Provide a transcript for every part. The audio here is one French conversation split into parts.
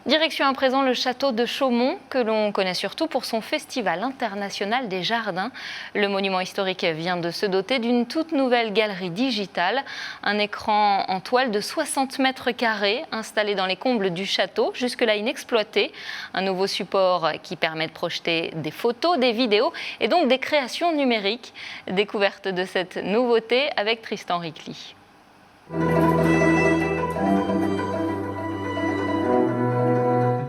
Direction à présent le château de Chaumont, que l'on connaît surtout pour son festival international des jardins. Le monument historique vient de se doter d'une toute nouvelle galerie digitale, un écran en toile de 60 mètres carrés installé dans les combles du château, jusque-là inexploité. Un nouveau support qui permet de projeter des photos, des vidéos et donc des créations numériques. Découverte de cette nouveauté avec Tristan Ricli.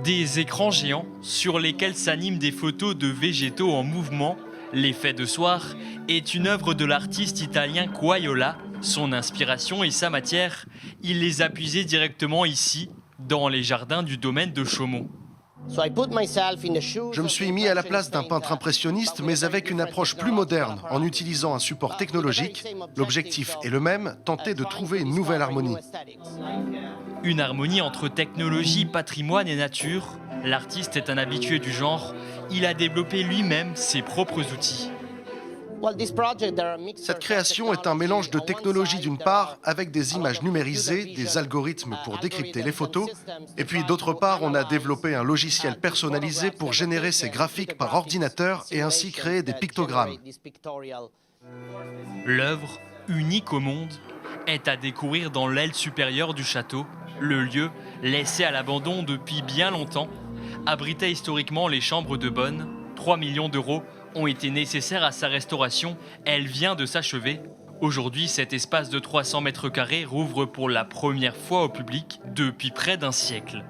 Des écrans géants sur lesquels s'animent des photos de végétaux en mouvement. L'effet de soir est une œuvre de l'artiste italien Quaiola. Son inspiration et sa matière, il les a puisées directement ici, dans les jardins du domaine de Chaumont. Je me suis mis à la place d'un peintre impressionniste, mais avec une approche plus moderne, en utilisant un support technologique. L'objectif est le même, tenter de trouver une nouvelle harmonie. Une harmonie entre technologie, patrimoine et nature. L'artiste est un habitué du genre. Il a développé lui-même ses propres outils. Cette création est un mélange de technologie d'une part, avec des images numérisées, des algorithmes pour décrypter les photos, et puis d'autre part, on a développé un logiciel personnalisé pour générer ces graphiques par ordinateur et ainsi créer des pictogrammes. L'œuvre, unique au monde, est à découvrir dans l'aile supérieure du château. Le lieu, laissé à l'abandon depuis bien longtemps, abritait historiquement les chambres de bonne. 3 millions d'euros ont été nécessaires à sa restauration. Elle vient de s'achever. Aujourd'hui, cet espace de 300 mètres carrés rouvre pour la première fois au public depuis près d'un siècle.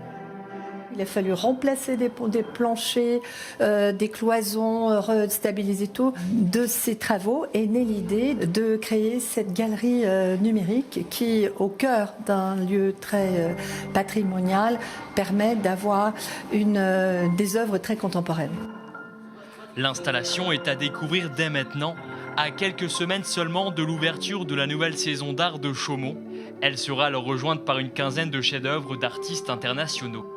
Il a fallu remplacer des planchers, des cloisons, stabiliser tout. De ces travaux est née l'idée de créer cette galerie numérique qui, au cœur d'un lieu très patrimonial, permet d'avoir des œuvres très contemporaines. L'installation est à découvrir dès maintenant, à quelques semaines seulement de l'ouverture de la nouvelle saison d'art de Chaumont. Elle sera alors rejointe par une quinzaine de chefs-d'œuvre d'artistes internationaux.